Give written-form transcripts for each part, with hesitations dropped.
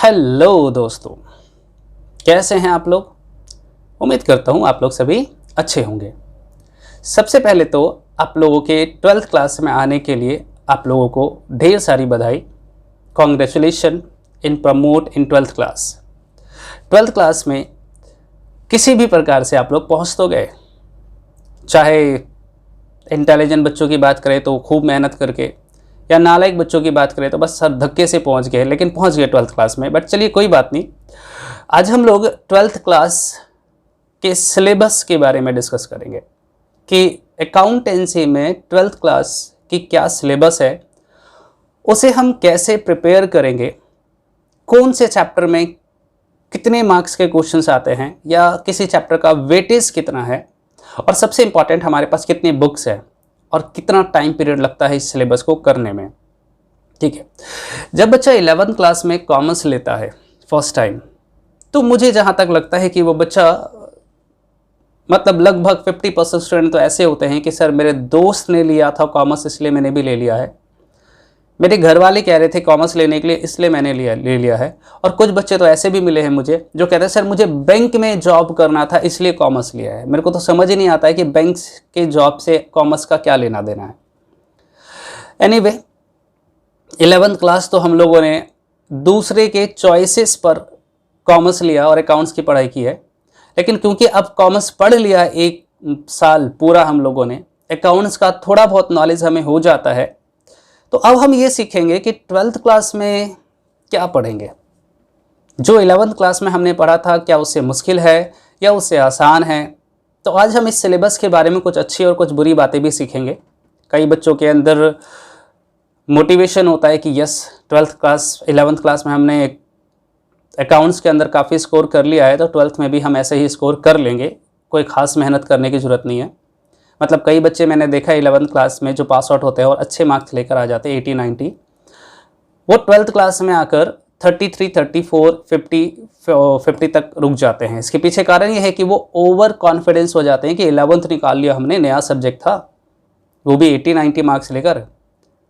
Hello दोस्तों, कैसे हैं आप लोग। उम्मीद करता हूं आप लोग सभी अच्छे होंगे। सबसे पहले तो आप लोगों के 12th क्लास में आने के लिए आप लोगों को ढेर सारी बधाई। कॉन्ग्रेचुलेशन इन प्रमोट इन 12th क्लास। 12th क्लास में किसी भी प्रकार से आप लोग पहुंच तो गए। चाहे इंटेलिजेंट बच्चों की बात करें तो खूब मेहनत करके, या नालायक बच्चों की बात करें तो बस सर धक्के से पहुंच गए, लेकिन पहुंच गए 12th क्लास में। बट चलिए कोई बात नहीं, आज हम लोग 12th क्लास के सिलेबस के बारे में डिस्कस करेंगे कि अकाउंटेंसी में 12th क्लास की क्या सिलेबस है, उसे हम कैसे प्रिपेयर करेंगे, कौन से चैप्टर में कितने मार्क्स के क्वेश्चंस आते हैं, या किसी चैप्टर का वेटेज कितना है, और सबसे इंपॉर्टेंट हमारे पास कितनी बुक्स है और कितना टाइम पीरियड लगता है इस सिलेबस को करने में। ठीक है, जब बच्चा 11th क्लास में कॉमर्स लेता है फर्स्ट टाइम, तो मुझे जहाँ तक लगता है कि वो बच्चा मतलब लगभग 50% स्टूडेंट तो ऐसे होते हैं कि सर मेरे दोस्त ने लिया था कॉमर्स इसलिए मैंने भी ले लिया है, मेरे घर वाले कह रहे थे कॉमर्स लेने के लिए इसलिए मैंने ले लिया है। और कुछ बच्चे तो ऐसे भी मिले हैं मुझे जो कहते हैं सर मुझे बैंक में जॉब करना था इसलिए कॉमर्स लिया है। मेरे को तो समझ ही नहीं आता है कि बैंक के जॉब से कॉमर्स का क्या लेना देना है। एनीवे, 11th क्लास तो हम लोगों ने दूसरे के चॉइसेस पर कॉमर्स लिया और अकाउंट्स की पढ़ाई की है, लेकिन क्योंकि अब कॉमर्स पढ़ लिया एक साल पूरा हम लोगों ने, अकाउंट्स का थोड़ा बहुत नॉलेज हमें हो जाता है, तो अब हम ये सीखेंगे कि 12th क्लास में क्या पढ़ेंगे। जो 11th क्लास में हमने पढ़ा था क्या उससे मुश्किल है या उससे आसान है। तो आज हम इस सिलेबस के बारे में कुछ अच्छी और कुछ बुरी बातें भी सीखेंगे। कई बच्चों के अंदर मोटिवेशन होता है कि yes 12th class 11th class में हमने अकाउंट्स के अंदर काफ़ी स्कोर कर लिया है, तो 12th में भी हम ऐसे ही स्कोर कर लेंगे, कोई ख़ास मेहनत करने की ज़रूरत नहीं है। मतलब कई बच्चे मैंने देखा है 11th क्लास में जो पास आउट होते हैं और अच्छे मार्क्स लेकर आ जाते हैं 80-90, वो 12th क्लास में आकर 33, 34, 50 तक रुक जाते हैं। इसके पीछे कारण ये है कि वो ओवर कॉन्फिडेंस हो जाते हैं कि 11th निकाल लिया हमने, नया सब्जेक्ट था, वो भी 80-90 मार्क्स लेकर,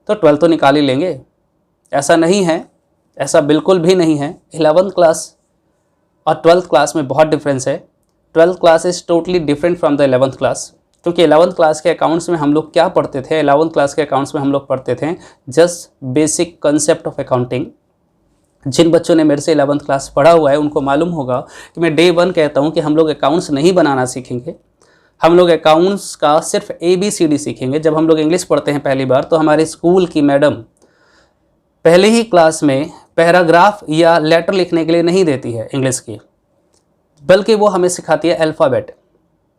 तो 12th तो निकाल ही लेंगे। ऐसा नहीं है, ऐसा बिल्कुल भी नहीं है। 11th क्लास और 12th क्लास में बहुत डिफरेंस है। 12th class is totally different from the 11th class, क्योंकि 11th क्लास के अकाउंट्स में हम लोग क्या पढ़ते थे, 11th क्लास के अकाउंट्स में हम लोग पढ़ते थे just basic concept of accounting. जिन बच्चों ने मेरे से 11th क्लास पढ़ा हुआ है उनको मालूम होगा कि मैं डे 1 कहता हूँ कि हम लोग अकाउंट्स नहीं बनाना सीखेंगे, हम लोग अकाउंट्स का सिर्फ ABCD सीखेंगे। जब हम लोग इंग्लिश पढ़ते हैं पहली बार, तो हमारे स्कूल की मैडम पहले ही क्लास में पैराग्राफ या लेटर लिखने के लिए नहीं देती है इंग्लिश की, बल्कि वो हमें सिखाती है अल्फ़ाबेट।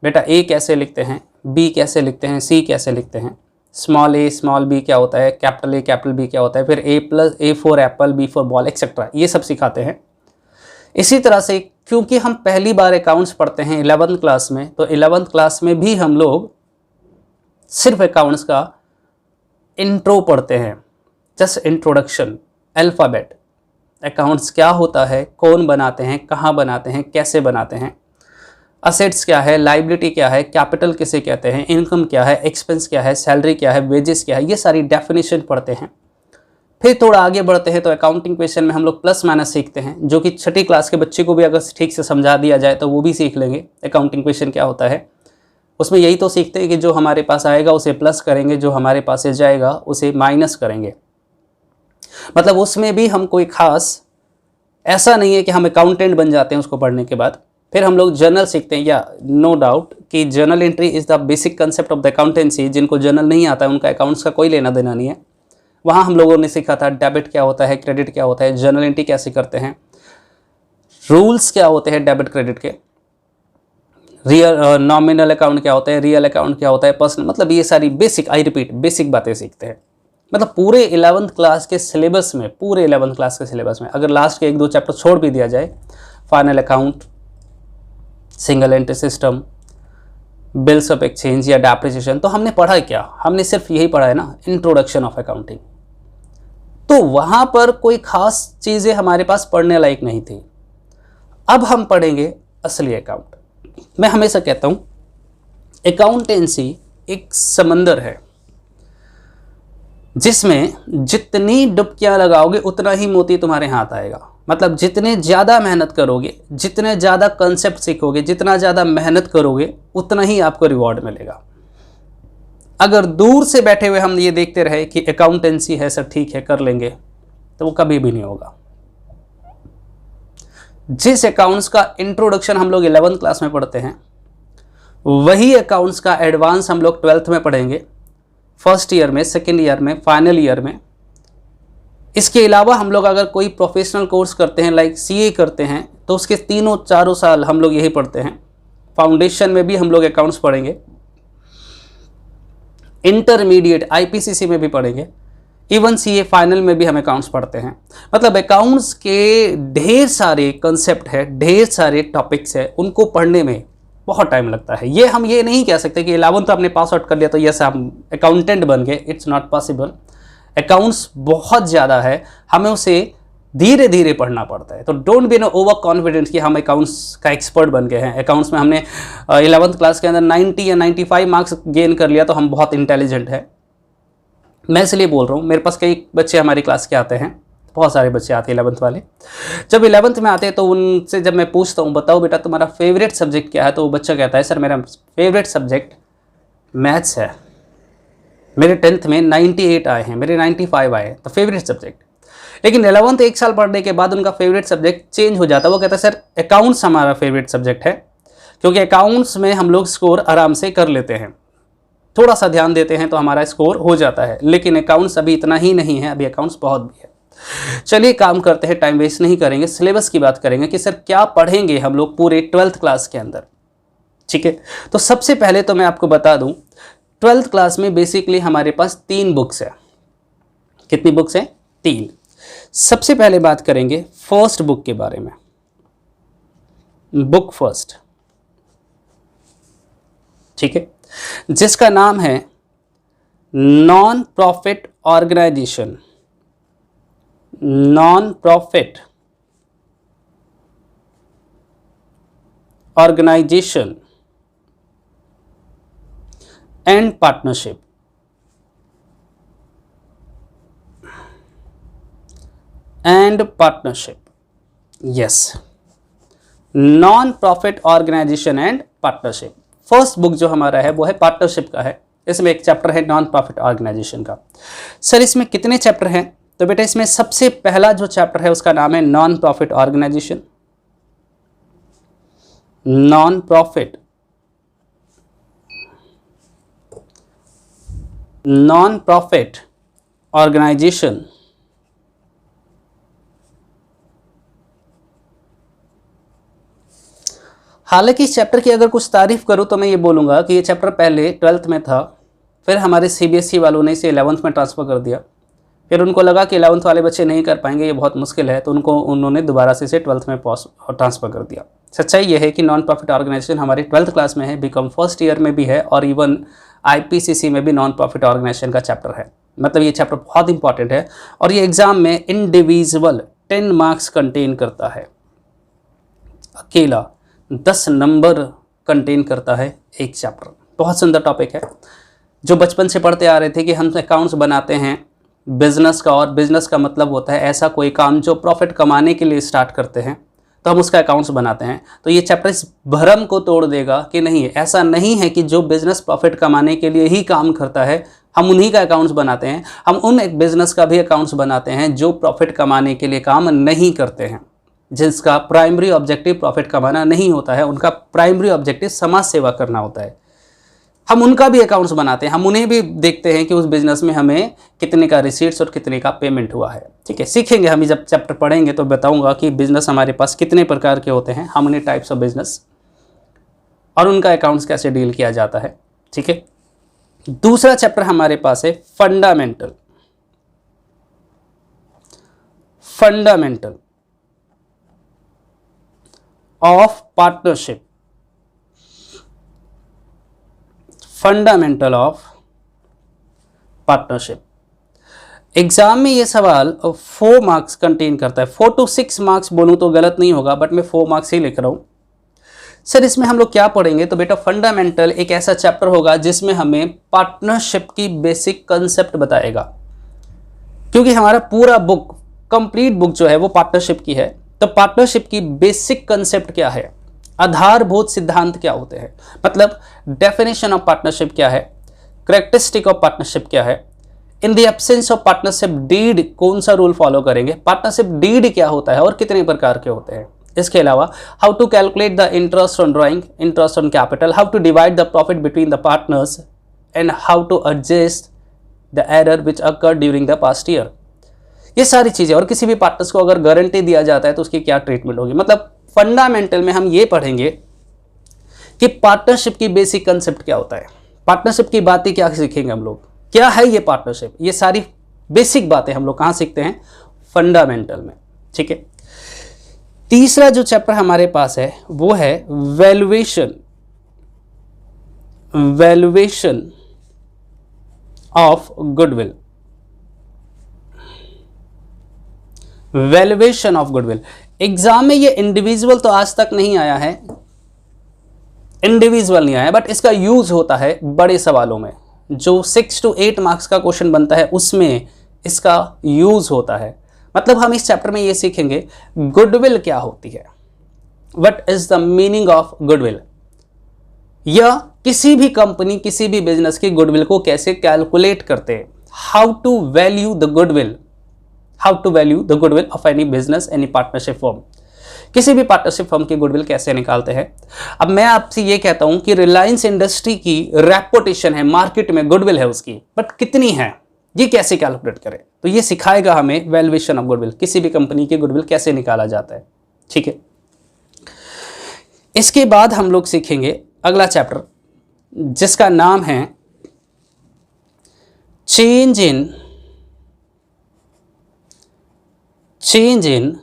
बेटा A कैसे लिखते हैं, B कैसे लिखते हैं, C कैसे लिखते हैं, स्मॉल a स्मॉल b क्या होता है, कैपिटल A कैपिटल B क्या होता है, फिर A for Apple, B for ball etcetera, ये सब सिखाते हैं। इसी तरह से क्योंकि हम पहली बार अकाउंट्स पढ़ते हैं 11th क्लास में, तो 11th क्लास में भी हम लोग सिर्फ अकाउंट्स का इंट्रो पढ़ते हैं, जस्ट इंट्रोडक्शन, अल्फ़ाबेट, अकाउंट्स क्या होता है, कौन बनाते हैं, कहाँ बनाते हैं, कैसे बनाते हैं, असेट्स क्या है, लाइबिलिटी क्या है, कैपिटल किसे कहते हैं, इनकम क्या है, एक्सपेंस क्या है, सैलरी क्या है, वेजेस क्या है, ये सारी डेफिनेशन पढ़ते हैं। फिर थोड़ा आगे बढ़ते हैं तो अकाउंटिंग क्वेश्चन में हम लोग प्लस माइनस सीखते हैं, जो कि 6ठी क्लास के बच्चे को भी अगर ठीक से समझा दिया जाए तो वो भी सीख लेंगे अकाउंटिंग क्वेश्चन क्या होता है। उसमें यही तो सीखते हैं कि जो हमारे पास आएगा उसे प्लस करेंगे, जो हमारे पास से जाएगा उसे माइनस करेंगे। मतलब उसमें भी हम कोई खास ऐसा नहीं है कि हम अकाउंटेंट बन जाते हैं उसको पढ़ने के बाद। फिर हम लोग जर्नल सीखते हैं, या नो डाउट कि journal entry is the basic concept of the accountancy. जिनको जर्नल नहीं आता है उनका अकाउंट्स का कोई लेना देना नहीं है। वहाँ हम लोगों ने सीखा था डेबिट क्या होता है, क्रेडिट क्या होता है, जर्नल एंट्री कैसे करते हैं, रूल्स क्या होते हैं डेबिट क्रेडिट के, रियल नॉमिनल अकाउंट क्या होता है, रियल अकाउंट क्या होता है, पर्सनल, मतलब ये सारी बेसिक, आई रिपीट, बेसिक बातें सीखते हैं। मतलब पूरे 11th क्लास के सिलेबस में, पूरे 11th क्लास के सिलेबस में अगर लास्ट के 1-2 चैप्टर छोड़ भी दिया जाए, final account, single entry system, bills of exchange या डेप्रिसिएशन, तो हमने पढ़ा क्या, हमने सिर्फ यही पढ़ा है ना, इंट्रोडक्शन ऑफ अकाउंटिंग। तो वहाँ पर कोई ख़ास चीज़ें हमारे पास पढ़ने लायक नहीं थी। अब हम पढ़ेंगे असली अकाउंट। मैं हमेशा कहता हूँ अकाउंटेंसी एक समंदर है जिसमें जितनी डुबकियां लगाओगे उतना ही मोती तुम्हारे हाथ आएगा। मतलब जितने ज़्यादा मेहनत करोगे, जितने ज़्यादा कंसेप्ट सीखोगे, जितना ज़्यादा मेहनत करोगे, उतना ही आपको रिवॉर्ड मिलेगा। अगर दूर से बैठे हुए हम ये देखते रहे कि अकाउंटेंसी है सर, ठीक है कर लेंगे, तो वो कभी भी नहीं होगा। जिस अकाउंट्स का इंट्रोडक्शन हम लोग 11th क्लास में पढ़ते हैं, वही अकाउंट्स का एडवांस हम लोग 12th में पढ़ेंगे, फर्स्ट ईयर में, सेकेंड ईयर में, फाइनल ईयर में। इसके अलावा हम लोग अगर कोई प्रोफेशनल कोर्स करते हैं, लाइक सीए करते हैं, तो उसके 3-4 साल हम लोग यही पढ़ते हैं। फाउंडेशन में भी हम लोग अकाउंट्स पढ़ेंगे, इंटरमीडिएट आईपीसीसी में भी पढ़ेंगे, इवन सीए फाइनल में भी हम अकाउंट्स पढ़ते हैं। मतलब अकाउंट्स के ढेर सारे कंसेप्ट है, ढेर सारे टॉपिक्स है, उनको पढ़ने में बहुत टाइम लगता है। ये हम ये नहीं कह सकते कि 11th आपने पास आउट कर लिया तो यस हम अकाउंटेंट बन गए, इट्स नॉट पॉसिबल। अकाउंट्स बहुत ज़्यादा है, हमें उसे धीरे धीरे पढ़ना पड़ता है। तो don't be no over confident कि हम अकाउंट्स का एक्सपर्ट बन गए हैं। अकाउंट्स में हमने 11th क्लास के अंदर 90 या 95 मार्क्स गेन कर लिया तो हम बहुत इंटेलिजेंट है। मैं इसलिए बोल रहा हूँ, मेरे पास कई बच्चे हमारी क्लास के आते हैं, बहुत सारे बच्चे आते हैं 11th वाले। जब 11th में आते हैं तो उनसे जब मैं पूछता हूँ बताओ बेटा तुम्हारा फेवरेट सब्जेक्ट क्या है, तो वो बच्चा कहता है सर मेरा फेवरेट सब्जेक्ट मैथ्स है, मेरे 10th में 98 आए हैं, मेरे 95 आए हैं, तो फेवरेट सब्जेक्ट। लेकिन 11th 1 साल पढ़ने के बाद उनका फेवरेट सब्जेक्ट चेंज हो जाता है। वो कहता है सर अकाउंट्स हमारा फेवरेट सब्जेक्ट है, क्योंकि अकाउंट्स में हम लोग स्कोर आराम से कर लेते हैं, थोड़ा सा ध्यान देते हैं तो हमारा स्कोर हो जाता है। लेकिन अकाउंट्स अभी इतना ही नहीं है, अभी अकाउंट्स बहुत भी है। चलिए काम करते हैं, टाइम वेस्ट नहीं करेंगे, सिलेबस की बात करेंगे कि सर क्या पढ़ेंगे हम लोग पूरे 12th क्लास के अंदर। ठीक है, तो सबसे पहले तो मैं आपको बता दूं 12th क्लास में बेसिकली हमारे पास 3 बुक्स है। कितनी बुक्स हैं? 3। सबसे पहले बात करेंगे फर्स्ट बुक के बारे में, बुक फर्स्ट। ठीक है, जिसका नाम है non profit organisation, non profit organisation and partnership. And partnership, yes, non profit organisation and partnership. First book जो हमारा है वो है पार्टनरशिप का है। इसमें एक चैप्टर है नॉन प्रॉफिट ऑर्गेनाइजेशन का। सर इसमें कितने चैप्टर हैं? तो बेटा इसमें सबसे पहला जो चैप्टर है उसका नाम है non profit organisation, non profit organisation हालांकि इस चैप्टर की अगर कुछ तारीफ करूं तो मैं ये बोलूंगा कि ये चैप्टर पहले 12th में था, फिर हमारे सीबीएसई वालों ने इसे 11th में ट्रांसफ़र कर दिया। फिर उनको लगा कि 11th वाले बच्चे नहीं कर पाएंगे, ये बहुत मुश्किल है, तो उन्होंने दोबारा से इसे 12th में ट्रांसफ़र कर दिया। सच्चाई ये है कि नॉन प्रॉफिट ऑर्गेनाइजेशन हमारी 12th क्लास में है, बीकॉम फर्स्ट ईयर में भी है, और इवन आईपीसीसी में भी नॉन प्रॉफिट ऑर्गेनाइजेशन का चैप्टर है। मतलब ये चैप्टर बहुत इंपॉर्टेंट है और ये एग्जाम में इंडिविजुअल 10 मार्क्स कंटेन करता है। अकेला 10 नंबर कंटेन करता है एक चैप्टर। बहुत सुंदर टॉपिक है। जो बचपन से पढ़ते आ रहे थे कि हम अकाउंट्स बनाते हैं बिजनेस का, और बिजनेस का मतलब होता है ऐसा कोई काम जो प्रॉफिट कमाने के लिए स्टार्ट करते हैं, तो हम उसका अकाउंट्स बनाते हैं। तो ये चैप्टर इस भ्रम को तोड़ देगा कि नहीं, ऐसा नहीं है कि जो बिजनेस प्रॉफिट कमाने के लिए ही काम करता है हम उन्हीं का अकाउंट्स बनाते हैं। हम उन एक बिजनेस का भी अकाउंट्स बनाते हैं जो प्रॉफिट कमाने के लिए काम नहीं करते हैं, जिसका प्राइमरी ऑब्जेक्टिव प्रॉफिट कमाना नहीं होता है, उनका प्राइमरी ऑब्जेक्टिव समाज सेवा करना होता है। हम उनका भी अकाउंट्स बनाते हैं, हम उन्हें भी देखते हैं कि उस बिजनेस में हमें कितने का रिसीट्स और कितने का पेमेंट हुआ है। ठीक है, सीखेंगे हम जब चैप्टर पढ़ेंगे तो बताऊंगा कि बिजनेस हमारे पास कितने प्रकार के होते हैं, how many types of business, और उनका अकाउंट्स कैसे डील किया जाता है। ठीक है, दूसरा चैप्टर हमारे पास है fundamental of partnership, fundamental of partnership. Exam में ये सवाल 4 मार्क्स कंटेन करता है। 4 to 6 मार्क्स बोलूं तो गलत नहीं होगा, बट मैं 4 मार्क्स ही लिख रहा हूं। सर इसमें हम लोग क्या पढ़ेंगे? तो बेटा फंडामेंटल एक ऐसा चैप्टर होगा जिसमें हमें पार्टनरशिप की बेसिक कंसेप्ट बताएगा, क्योंकि हमारा पूरा बुक, कंप्लीट बुक जो है वो पार्टनरशिप की है। तो पार्टनरशिप की बेसिक कंसेप्ट क्या है, आधारभूत सिद्धांत क्या होते हैं, मतलब डेफिनेशन ऑफ पार्टनरशिप क्या है, करेक्टरिस्टिक ऑफ पार्टनरशिप क्या है, in the absence of partnership deed कौन सा रूल फॉलो करेंगे, पार्टनरशिप डीड क्या होता है और कितने प्रकार के होते हैं। इसके अलावा how to calculate the interest on drawing, interest on capital, how to divide the profit between the partners and how to adjust the error which occur during the past year. ये सारी चीजें, और किसी भी पार्टनर्स को अगर guarantee दिया जाता है तो उसकी क्या ट्रीटमेंट होगी, मतलब फंडामेंटल में हम ये पढ़ेंगे कि पार्टनरशिप की बेसिक कंसेप्ट क्या होता है, पार्टनरशिप की बातें क्या सीखेंगे हम लोग, क्या है ये पार्टनरशिप, ये सारी बेसिक बातें हम लोग कहां सीखते हैं, फंडामेंटल में। ठीक है, तीसरा जो चैप्टर हमारे पास है वो है valuation, valuation of goodwill, valuation of goodwill. Exam में ये इंडिविजुअल तो आज तक नहीं आया है, इंडिविजुअल नहीं आया, बट इसका यूज होता है बड़े सवालों में, जो 6 to 8 मार्क्स का क्वेश्चन बनता है उसमें इसका यूज होता है। मतलब हम इस चैप्टर में ये सीखेंगे गुडविल क्या होती है, what is the meaning of goodwill, या किसी भी कंपनी किसी भी बिजनेस की गुडविल को कैसे कैलकुलेट करते हैं, how to value the goodwill, how to value the goodwill of any business, any partnership firm, किसी भी पार्टनरशिप फर्म की गुडविल कैसे निकालते हैं। अब मैं आपसे ये कहता हूं कि रिलायंस इंडस्ट्री की रेपुटेशन है मार्केट में, गुडविल है उसकी, बट कितनी है, ये कैसे कैलकुलेट करें, तो ये सिखाएगा हमें वैल्यूएशन ऑफ गुडविल, किसी भी कंपनी की गुडविल कैसे निकाला जाता है। ठीक है, इसके बाद हम लोग सीखेंगे अगला चैप्टर जिसका नाम है change in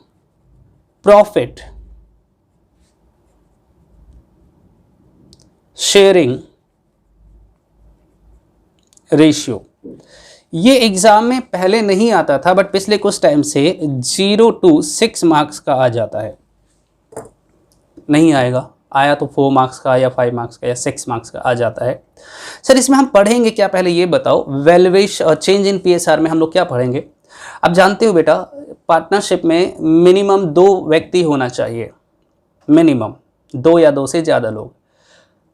profit sharing ratio. ये एग्जाम में पहले नहीं आता था, बट पिछले कुछ टाइम से 0 to 6 मार्क्स का आ जाता है, नहीं आएगा, आया तो 4 मार्क्स का या 5 मार्क्स का या 6 मार्क्स का आ जाता है। सर इसमें हम पढ़ेंगे क्या, पहले ये बताओ, वैल्यूएशन और चेंज इन पीएसआर में हम लोग क्या पढ़ेंगे। अब जानते हो बेटा, पार्टनरशिप में मिनिमम 2 व्यक्ति होना चाहिए, मिनिमम 2 या 2 से ज़्यादा लोग।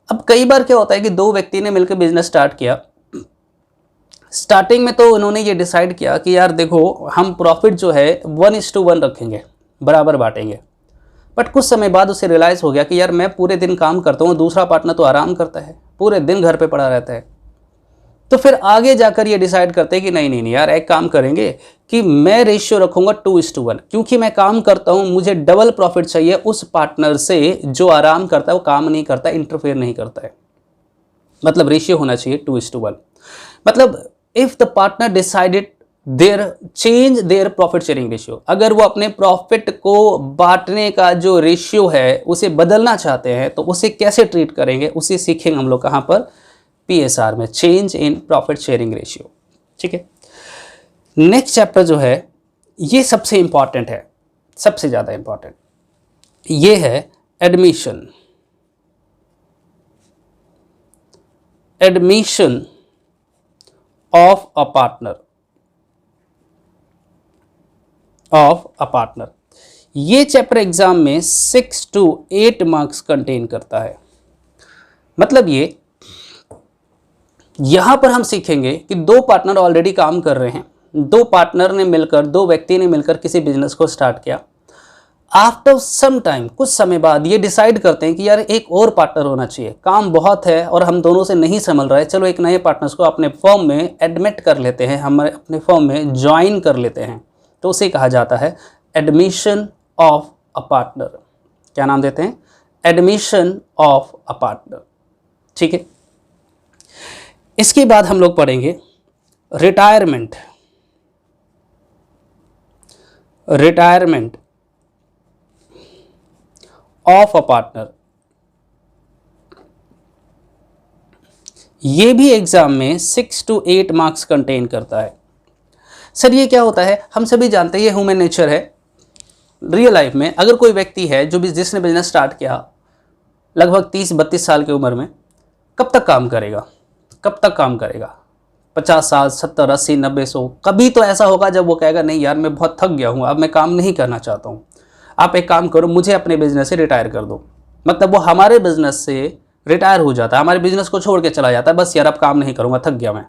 अब कई बार क्या होता है कि 2 व्यक्ति ने मिलकर बिजनेस स्टार्ट किया, स्टार्टिंग में तो उन्होंने ये डिसाइड किया कि यार देखो हम प्रॉफिट जो है 1:1 रखेंगे, बराबर बांटेंगे, बट कुछ समय बाद उसे रियलाइज़ हो गया कि यार मैं पूरे दिन काम करता हूँ, दूसरा पार्टनर तो आराम करता है, पूरे दिन घर पे पड़ा रहता है। तो फिर आगे जाकर ये डिसाइड करते हैं कि नहीं यार, एक काम करेंगे कि मैं रेशियो रखूंगा 2:1, क्योंकि मैं काम करता हूँ, मुझे डबल प्रॉफिट चाहिए उस पार्टनर से जो आराम करता है, वो काम नहीं करता, इंटरफेयर नहीं करता है, मतलब रेशियो होना चाहिए 2:1। मतलब if the partner decided change their profit sharing ratio, अगर वो अपने प्रॉफिट को बांटने का जो रेशियो है उसे बदलना चाहते हैं तो उसे कैसे ट्रीट करेंगे, उसे सीखेंगे हम लोग कहाँ पर, पीएसआर में, change in profit sharing ratio. ठीक है, नेक्स्ट चैप्टर जो है ये सबसे इंपॉर्टेंट है, सबसे ज़्यादा इंपॉर्टेंट, ये है admission, admission of a partner. ये चैप्टर एग्जाम में 6 to 8 मार्क्स कंटेन करता है। मतलब ये यहां पर हम सीखेंगे कि 2 पार्टनर ऑलरेडी काम कर रहे हैं, 2 पार्टनर ने मिलकर, 2 व्यक्ति ने मिलकर किसी बिजनेस को स्टार्ट किया। आफ्टर सम टाइम, कुछ समय बाद ये डिसाइड करते हैं कि यार एक और पार्टनर होना चाहिए, काम बहुत है और हम दोनों से नहीं संभल रहा है, चलो एक नए पार्टनर्स को अपने फर्म में एडमिट कर लेते हैं, हमारे अपने फर्म में ज्वाइन कर लेते हैं, तो उसे कहा जाता है एडमिशन ऑफ अ पार्टनर। क्या नाम देते हैं, एडमिशन ऑफ अ पार्टनर। ठीक है, इसके बाद हम लोग पढ़ेंगे retirement, retirement of a partner. ये भी एग्जाम में 6 to 8 मार्क्स कंटेन करता है। सर ये क्या होता है, हम सभी जानते हैं ये ह्यूमन नेचर है। रियल लाइफ में अगर कोई व्यक्ति है जो भी जिसने बिजनेस स्टार्ट किया लगभग 30-32 साल की उम्र में, कब तक काम करेगा, कब तक काम करेगा, 50 साल, 70, 80, 90, 100। कभी तो ऐसा होगा जब वो कहेगा नहीं यार मैं बहुत थक गया हूँ, अब मैं काम नहीं करना चाहता हूँ। आप एक काम करो, मुझे अपने बिजनेस से रिटायर कर दो, मतलब वो हमारे बिजनेस से रिटायर हो जाता है, हमारे बिजनेस को छोड़ के चला जाता है, बस यार अब काम नहीं करूँगा, थक गया मैं।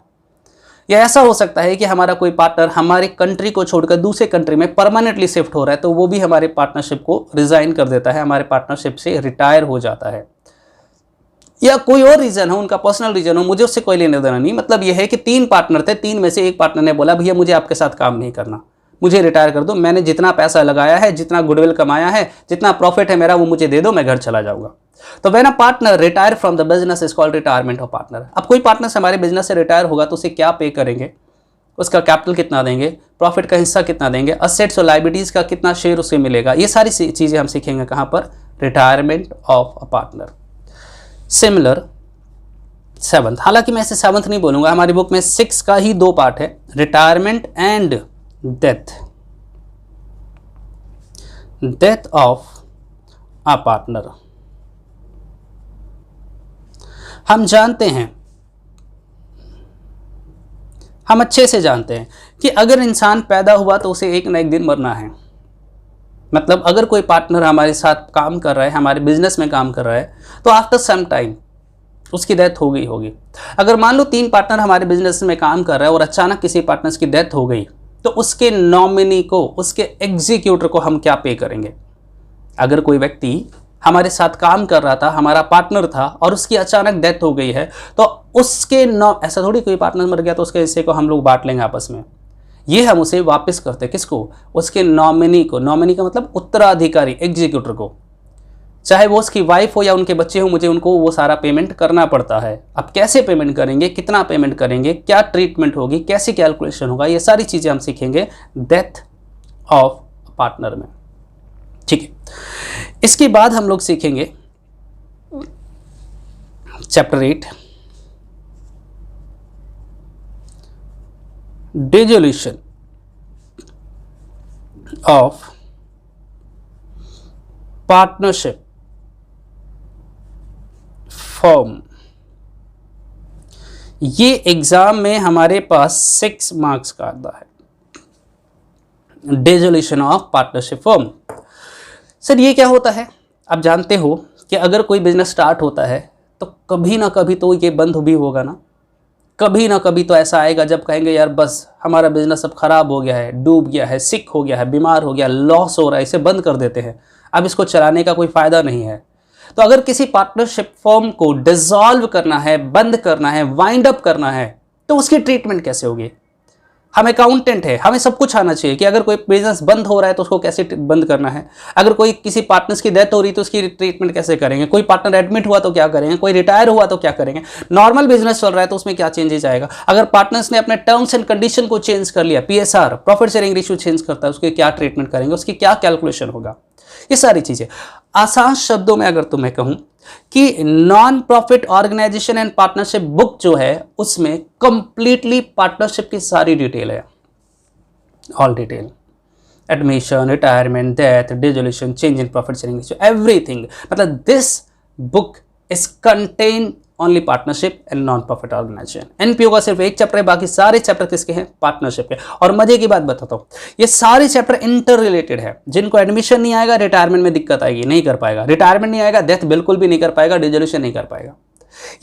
या ऐसा हो सकता है कि हमारा कोई पार्टनर हमारी कंट्री को छोड़कर दूसरे कंट्री में परमानेंटली शिफ्ट हो रहा है, तो वो भी हमारे पार्टनरशिप को रिजाइन कर देता है, हमारे पार्टनरशिप से रिटायर हो जाता है। या कोई और रीजन हो, उनका पर्सनल रीजन हो, मुझे उससे कोई लेना देना नहीं। मतलब यह है कि 3 पार्टनर थे, 3 में से एक पार्टनर ने बोला भैया मुझे आपके साथ काम नहीं करना, मुझे रिटायर कर दो, मैंने जितना पैसा लगाया है, जितना गुडविल कमाया है, जितना प्रॉफिट है मेरा, वो मुझे दे दो, मैं घर चला जाऊंगा। तो when a partner retire from the business is called retirement of partner. अब कोई पार्टनर हमारे बिजनेस से रिटायर होगा तो उसे क्या पे करेंगे, उसका कैपिटल कितना देंगे, प्रॉफिट का हिस्सा कितना देंगे, असेट्स और लायबिलिटीज का कितना शेयर उसे मिलेगा, ये सारी चीजें हम सीखेंगे कहां पर, retirement of a partner. Similar 7th, हालांकि मैं इसे 7th नहीं बोलूंगा, हमारी बुक में 6 का ही 2 पार्ट है, retirement and death, death of a partner. हम जानते हैं, हम अच्छे से जानते हैं कि अगर इंसान पैदा हुआ तो उसे एक ना एक दिन मरना है। मतलब अगर कोई पार्टनर हमारे साथ काम कर रहा है, हमारे बिजनेस में काम कर रहा है, तो आफ्टर सम टाइम उसकी डेथ हो गई होगी। अगर मान लो 3 पार्टनर हमारे बिजनेस में काम कर रहा है और अचानक किसी पार्टनर्स की डेथ हो गई, तो उसके नॉमिनी को, उसके एग्जीक्यूटर को हम क्या पे करेंगे। अगर कोई व्यक्ति हमारे साथ काम कर रहा था, हमारा पार्टनर था, और उसकी अचानक डेथ हो गई है, तो उसके ऐसा थोड़ी कोई पार्टनर मर गया तो उसके हिस्से को हम लोग बांट लेंगे आपस में। ये हम उसे वापस करते हैं, किसको, उसके नॉमिनी को। नॉमिनी का मतलब उत्तराधिकारी, एग्जीक्यूटर को, चाहे वो उसकी वाइफ हो या उनके बच्चे हो, मुझे उनको वो सारा पेमेंट करना पड़ता है। अब कैसे पेमेंट करेंगे, कितना पेमेंट करेंगे, क्या ट्रीटमेंट होगी, कैसी कैलकुलेशन होगा, ये सारी चीजें हम सीखेंगे डेथ ऑफ पार्टनर में। ठीक है, इसके बाद हम लोग सीखेंगे chapter 8, dissolution of partnership form. ये एग्जाम में हमारे पास 6 मार्क्स का आता है, dissolution of partnership form. Sir ये क्या होता है। आप जानते हो कि अगर कोई बिजनेस स्टार्ट होता है तो कभी ना कभी तो ये बंद भी होगा ना, कभी ना कभी तो ऐसा आएगा जब कहेंगे यार बस हमारा बिजनेस अब खराब हो गया है, डूब गया है, सिक हो गया है, बीमार हो गया, लॉस हो रहा है, इसे बंद कर देते हैं, अब इसको चलाने का कोई फायदा नहीं है। तो अगर किसी पार्टनरशिप फॉर्म को डिसॉल्व करना है, बंद करना है, वाइंड अप करना है, तो उसकी ट्रीटमेंट कैसे होगी। हम अकाउंटेंट है, हमें सब कुछ आना चाहिए कि अगर कोई बिजनेस बंद हो रहा है तो उसको कैसे बंद करना है, अगर कोई किसी पार्टनर्स की डेथ हो रही है तो उसकी ट्रीटमेंट कैसे करेंगे, कोई पार्टनर एडमिट हुआ तो क्या करेंगे, कोई रिटायर हुआ तो क्या करेंगे, नॉर्मल बिजनेस चल रहा है तो उसमें क्या चेंजेस आएगा, अगर पार्टनर्स ने अपने टर्म्स एंड कंडीशन को चेंज कर लिया, PSR profit sharing ratio change करता है, उसके क्या ट्रीटमेंट करेंगे, उसकी क्या कैलकुलेशन होगा, ये सारी चीजें। आसान शब्दों में अगर तुम्हें कहूं कि non profit organisation and partnership book जो है उसमें कंप्लीटली पार्टनरशिप की सारी डिटेल है, all detail, admission, retirement, death, dissolution, change in profit sharing ratio, everything. मतलब this book is contain only partnership and non profit organisation. NPO का सिर्फ एक चैप्टर है, बाकी सारे चैप्टर किसके हैं, पार्टनरशिप के। और मजे की बात बताता हूँ, ये सारे चैप्टर इंटर रिलेटेड है। जिनको एडमिशन नहीं आएगा, रिटायरमेंट में दिक्कत आएगी, नहीं कर पाएगा, रिटायरमेंट नहीं आएगा, डेथ बिल्कुल भी नहीं कर पाएगा, डिसोल्यूशन नहीं कर पाएगा।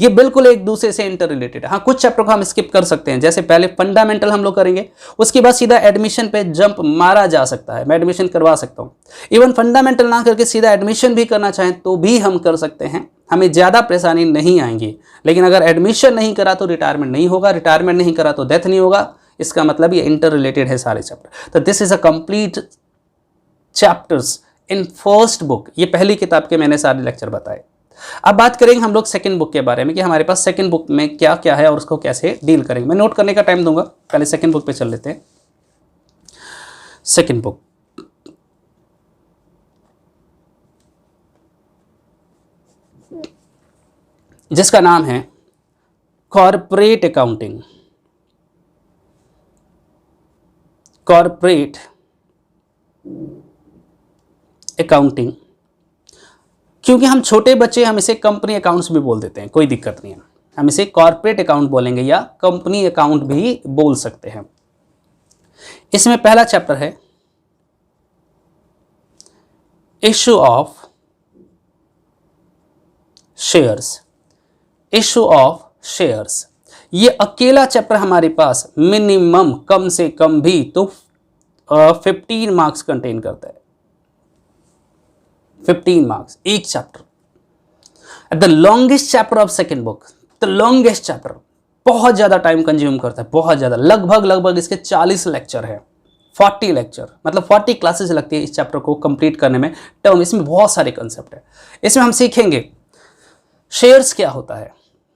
ये बिल्कुल एक दूसरे से इंटर रिलेटेड है। हाँ, कुछ चैप्टर को हम स्किप कर सकते हैं, जैसे पहले फंडामेंटल हम लोग करेंगे, उसके बाद सीधा एडमिशन पे जंप मारा जा सकता है, मैं एडमिशन करवा सकता हूँ। इवन फंडामेंटल ना करके सीधा एडमिशन भी करना चाहें तो भी हम कर सकते हैं, हमें ज़्यादा परेशानी नहीं आएंगी। लेकिन अगर एडमिशन नहीं करा तो रिटायरमेंट नहीं होगा, रिटायरमेंट नहीं करा तो डेथ नहीं होगा। इसका मतलब ये इंटर रिलेटेड है सारे चैप्टर। तो this is a complete chapters in first book. ये पहली किताब के मैंने सारे लेक्चर बताए। अब बात करेंगे हम लोग सेकंड बुक के बारे में कि हमारे पास सेकंड बुक में क्या क्या है और उसको कैसे डील करेंगे। मैं नोट करने का टाइम दूंगा, पहले सेकंड बुक पे चल लेते हैं। सेकंड बुक जिसका नाम है कॉर्पोरेट अकाउंटिंग। कॉर्पोरेट अकाउंटिंग, क्योंकि हम छोटे बच्चे, हम इसे कंपनी अकाउंट्स भी बोल देते हैं, कोई दिक्कत नहीं है, हम इसे कॉर्पोरेट अकाउंट बोलेंगे या कंपनी अकाउंट भी बोल सकते हैं। इसमें पहला चैप्टर है issue of shares, issue of shares, ये अकेला चैप्टर हमारे पास मिनिमम कम से कम भी तो 15 मार्क्स कंटेन करता है, 15 मार्क्स एक chapter. The longest chapter of second book, the longest chapter, बहुत ज्यादा टाइम कंज्यूम करता है, बहुत ज्यादा, लगभग इसके 40 लेक्चर है, 40 लेक्चर, मतलब 40 क्लासेस लगती है इस चैप्टर को कंप्लीट करने में। टर्म, इसमें बहुत सारे कंसेप्ट है। इसमें हम सीखेंगे शेयर्स क्या होता है,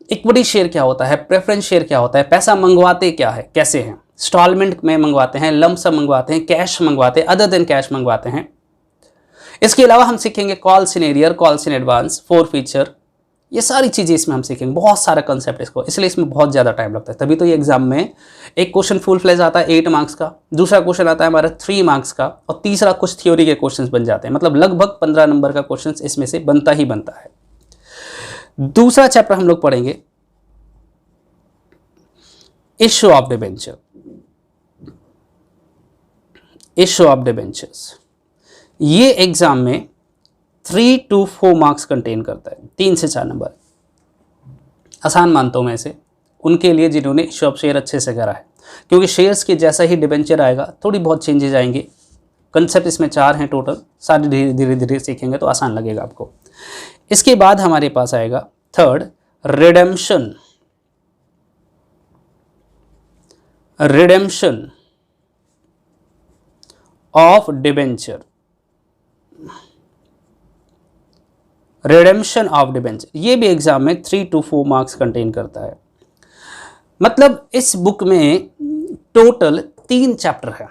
इक्विटी शेयर क्या होता है, प्रेफरेंस शेयर क्या होता है, पैसा मंगवाते क्या है, कैसे हैं, इंस्टॉलमेंट में मंगवाते हैं, लंप सम मंगवाते हैं, कैश मंगवाते हैं, अदर देन कैश मंगवाते हैं। इसके अलावा हम सीखेंगे calls in arrear, calls in advance, four feature, ये सारी चीजें इसमें हम सीखेंगे, बहुत सारा कंसेप्ट इसको, इसलिए इसमें बहुत ज्यादा टाइम लगता है। तभी तो ये एग्जाम में एक क्वेश्चन फुल फ्लेज आता है 8 मार्क्स का, दूसरा क्वेश्चन आता है हमारा 3 मार्क्स का, और तीसरा कुछ थ्योरी के क्वेश्चंस बन जाते हैं, मतलब लगभग 15 नंबर का क्वेश्चन इसमें से बनता ही बनता है। दूसरा चैप्टर हम लोग पढ़ेंगे issue of debenture, issue of debentures, ये एग्जाम में 3 to 4 मार्क्स कंटेन करता है, 3 से 4 नंबर। आसान मानता हूं मैं इसे उनके लिए जिन्होंने इश्यू ऑफ शेयर अच्छे से करा है, क्योंकि शेयर्स के जैसा ही डिबेंचर आएगा, थोड़ी बहुत चेंजेज आएंगे। कंसेप्ट इसमें 4 हैं टोटल, सारे धीरे धीरे सीखेंगे तो आसान लगेगा आपको। इसके बाद हमारे पास आएगा third, redemption, redemption of debenture, redemption of debenture, ये भी एग्जाम में 3 to 4 मार्क्स कंटेन करता है। मतलब इस बुक में टोटल 3 चैप्टर है,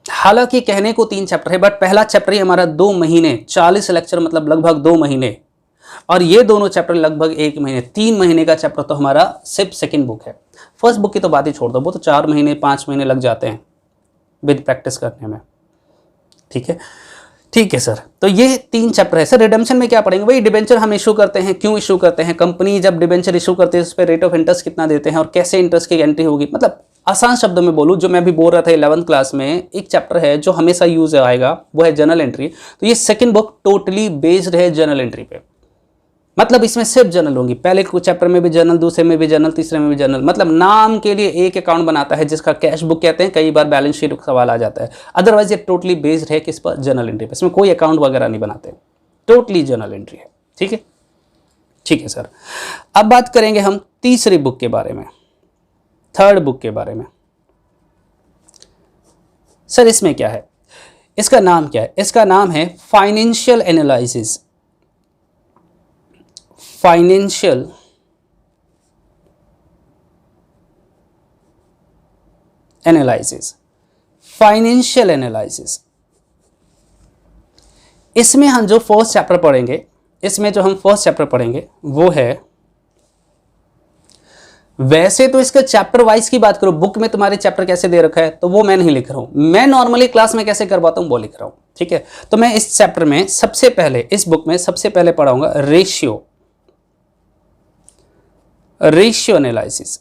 हालांकि कहने को 3 चैप्टर है, बट पहला चैप्टर ही हमारा 2 महीने, 40 लेक्चर, मतलब लगभग 2 महीने, और ये दोनों चैप्टर लगभग 1 महीने, 3 महीने का चैप्टर तो हमारा सिर्फ सेकंड बुक है। फर्स्ट बुक की तो बात ही छोड़ दो, वो तो 4 महीने 5 महीने लग जाते हैं विद प्रैक्टिस करने में। ठीक है, ठीक है सर, तो ये 3 चैप्टर है। सर रिडेम्पशन में क्या पढ़ेंगे? वही डिबेंचर हम इशू करते हैं, क्यों इशू करते हैं, कंपनी जब डिबेंचर इशू करते हैं उस पर रेट ऑफ इंटरेस्ट कितना देते हैं, और कैसे इंटरेस्ट की एंट्री होगी। मतलब आसान शब्दों में बोलूँ, जो मैं भी बोल रहा था 11th क्लास में, एक चैप्टर है जो हमेशा यूज आएगा, वो है जर्नल एंट्री। तो ये सेकंड बुक टोटली बेस्ड है जर्नल एंट्री पे, मतलब इसमें सिर्फ जर्नल होंगी। पहले कुछ चैप्टर में भी जर्नल, दूसरे में भी जर्नल, तीसरे में भी जर्नल, मतलब नाम के लिए एक अकाउंट बनाता है जिसका कैश बुक कहते हैं, कई बार बैलेंस शीट का सवाल आ जाता है। अदरवाइज ये टोटली बेस्ड है किस पर? जर्नल एंट्री पर। इसमें कोई अकाउंट वगैरह नहीं बनाते, टोटली जर्नल एंट्री है। ठीक है, ठीक है सर। अब बात करेंगे हम तीसरी बुक के बारे में, थर्ड बुक के बारे में। सर इसमें क्या है, इसका नाम क्या है? इसका नाम है financial analysis, financial analysis, financial analysis. इसमें हम जो फर्स्ट चैप्टर पढ़ेंगे, इसमें जो हम फर्स्ट चैप्टर पढ़ेंगे वो है, वैसे तो इसका चैप्टर वाइज की बात करो, बुक में तुम्हारे चैप्टर कैसे दे रखा है तो वो मैं नहीं लिख रहा हूं, मैं नॉर्मली क्लास में कैसे करवाता हूं वो लिख रहा हूं। ठीक है, तो मैं इस चैप्टर में सबसे पहले, इस बुक में सबसे पहले पढ़ाऊंगा रेशियो, रेशियो एनालिसिस।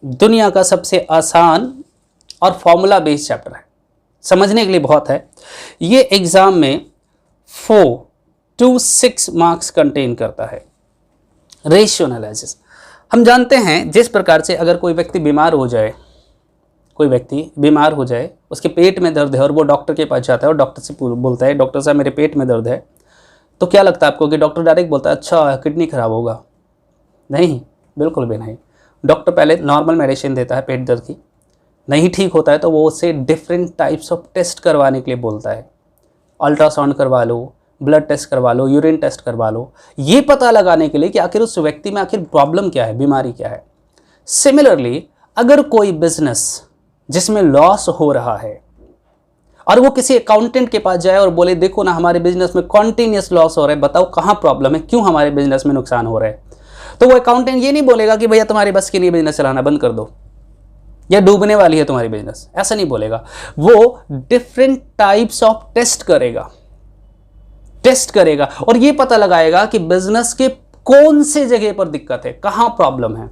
दुनिया का सबसे आसान और फॉर्मूला बेस्ड चैप्टर है, समझने के लिए बहुत है। ये एग्जाम में 4 to 6 मार्क्स कंटेन करता है। रेशियो एनालिसिस, हम जानते हैं जिस प्रकार से अगर कोई व्यक्ति बीमार हो जाए, कोई व्यक्ति बीमार हो जाए, उसके पेट में दर्द है और वो डॉक्टर के पास जाता है और डॉक्टर से बोलता है, डॉक्टर साहब मेरे पेट में दर्द है, तो क्या लगता है आपको कि डॉक्टर डायरेक्ट बोलता है अच्छा किडनी खराब होगा? नहीं, बिल्कुल भी नहीं। डॉक्टर पहले नॉर्मल मेडिसिन देता है पेट दर्द की, नहीं ठीक होता है तो वो उससे डिफरेंट टाइप्स ऑफ टेस्ट करवाने के लिए बोलता है। अल्ट्रासाउंड करवा लो, ब्लड टेस्ट करवा लो, यूरिन टेस्ट करवा लो, ये पता लगाने के लिए कि आखिर उस व्यक्ति में आखिर प्रॉब्लम क्या है, बीमारी क्या है। सिमिलरली अगर कोई बिजनेस जिसमें लॉस हो रहा है और वो किसी अकाउंटेंट के पास जाए और बोले देखो ना हमारे बिजनेस में कॉन्टिन्यूस लॉस हो रहा है, बताओ कहाँ प्रॉब्लम है, क्यों हमारे बिजनेस में नुकसान हो रहा है, तो वो अकाउंटेंट ये नहीं बोलेगा कि भैया तुम्हारी बस की नहीं बिजनेस चलाना, बंद कर दो, या डूबने वाली है तुम्हारी बिजनेस, ऐसा नहीं बोलेगा। वो डिफरेंट टाइप्स ऑफ टेस्ट करेगा, टेस्ट करेगा और ये पता लगाएगा कि बिजनेस के कौन से जगह पर दिक्कत है, कहां प्रॉब्लम है।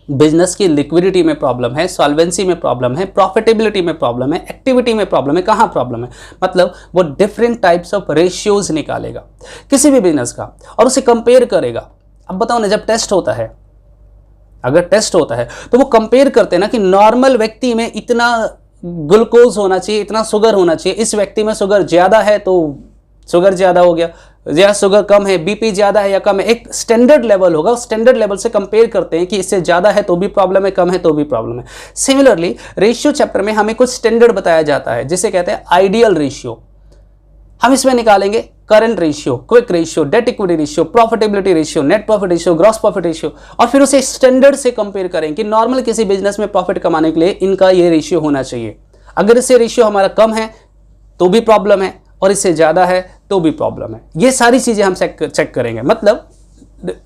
बिजनेस की लिक्विडिटी में प्रॉब्लम है, सॉल्वेंसी में प्रॉब्लम है, प्रॉफिटेबिलिटी में प्रॉब्लम है, एक्टिविटी में प्रॉब्लम है, कहाँ प्रॉब्लम है, मतलब वो डिफरेंट टाइप्स ऑफ रेशियोज निकालेगा किसी भी बिजनेस का और उसे कंपेयर करेगा। अब बताओ ना, जब टेस्ट होता है, अगर टेस्ट होता है तो वो कंपेयर करते हैं ना कि नॉर्मल व्यक्ति में इतना ग्लूकोज होना चाहिए, इतना शुगर होना चाहिए, इस व्यक्ति में शुगर ज़्यादा है तो शुगर ज़्यादा हो गया, या शुगर कम है, बीपी ज़्यादा है या कम है, एक स्टैंडर्ड लेवल होगा, उस स्टैंडर्ड लेवल से कंपेयर करते हैं कि इससे ज़्यादा है तो भी प्रॉब्लम है, कम है तो भी प्रॉब्लम है। सिमिलरली रेशियो चैप्टर में हमें कुछ स्टैंडर्ड बताया जाता है जिसे कहते हैं आइडियल रेशियो। हम इसमें निकालेंगे current ratio, quick ratio, debt equity ratio, profitability ratio, net profit ratio, gross profit ratio, और फिर उसे स्टैंडर्ड से कंपेयर करें कि नॉर्मल किसी बिजनेस में प्रॉफिट कमाने के लिए इनका ये रेशियो होना चाहिए। अगर इससे रेशियो हमारा कम है तो भी प्रॉब्लम है और इससे ज़्यादा है तो भी प्रॉब्लम है। ये सारी चीज़ें हम चेक करेंगे। मतलब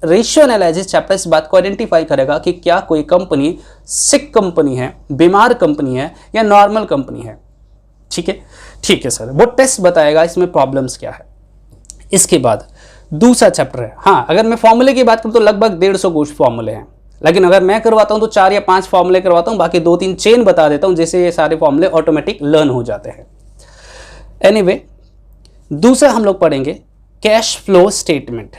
रेशियो एनालिसिस चैप्टर इस बात को आइडेंटिफाई करेगा कि क्या कोई कंपनी सिक कंपनी है, बीमार कंपनी है या नॉर्मल कंपनी है। ठीक है सर, वो टेस्ट बताएगा इसमें प्रॉब्लम्स क्या है। इसके बाद दूसरा चैप्टर है, हाँ अगर मैं फॉर्मूले की बात करूँ तो लगभग 150 कुछ फॉर्मूले हैं, लेकिन अगर मैं करवाता हूँ तो 4 या 5 फॉर्मूले करवाता हूँ, बाकी 2-3 चेन बता देता हूँ जिससे ये सारे फॉर्मूले ऑटोमेटिक लर्न हो जाते हैं। एनीवे, दूसरा हम लोग पढ़ेंगे cash flow statement.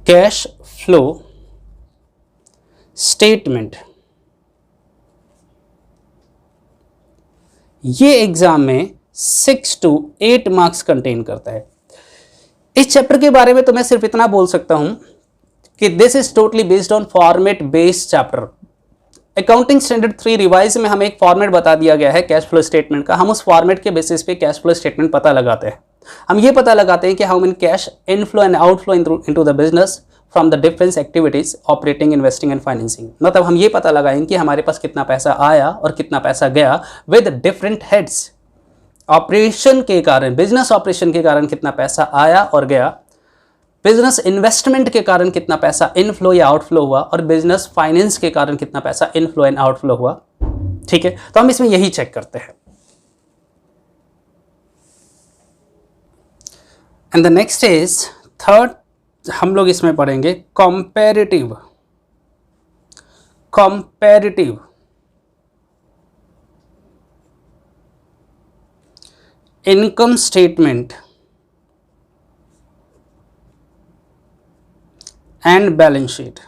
Cash flow statement ये एग्जाम में 6 to 8 मार्क्स कंटेन करता है। इस चैप्टर के बारे में तो मैं सिर्फ इतना बोल सकता हूं कि this is totally based on format based chapter. Accounting standard 3 revise में हमें एक फॉर्मेट बता दिया गया है कैश फ्लो स्टेटमेंट का। हम उस फॉर्मेट के बेसिस पे कैश फ्लो स्टेटमेंट पता लगाते हैं। हम ये पता लगाते हैं कि how many cash inflow and outflow into the business from the different activities operating, investing and financing. मतलब हम ये पता लगाएंगे कि हमारे पास कितना पैसा आया और कितना पैसा गया विद डिफरेंट हेड्स। ऑपरेशन के कारण, बिजनेस ऑपरेशन के कारण कितना पैसा आया और गया, बिजनेस इन्वेस्टमेंट के कारण कितना पैसा इनफ्लो या आउटफ्लो हुआ, और बिजनेस फाइनेंस के कारण कितना पैसा इनफ्लो एंड आउटफ्लो हुआ। ठीक है, तो हम इसमें यही चेक करते हैं। And the next is third, हम लोग इसमें पढ़ेंगे comparative income statement and balance sheet.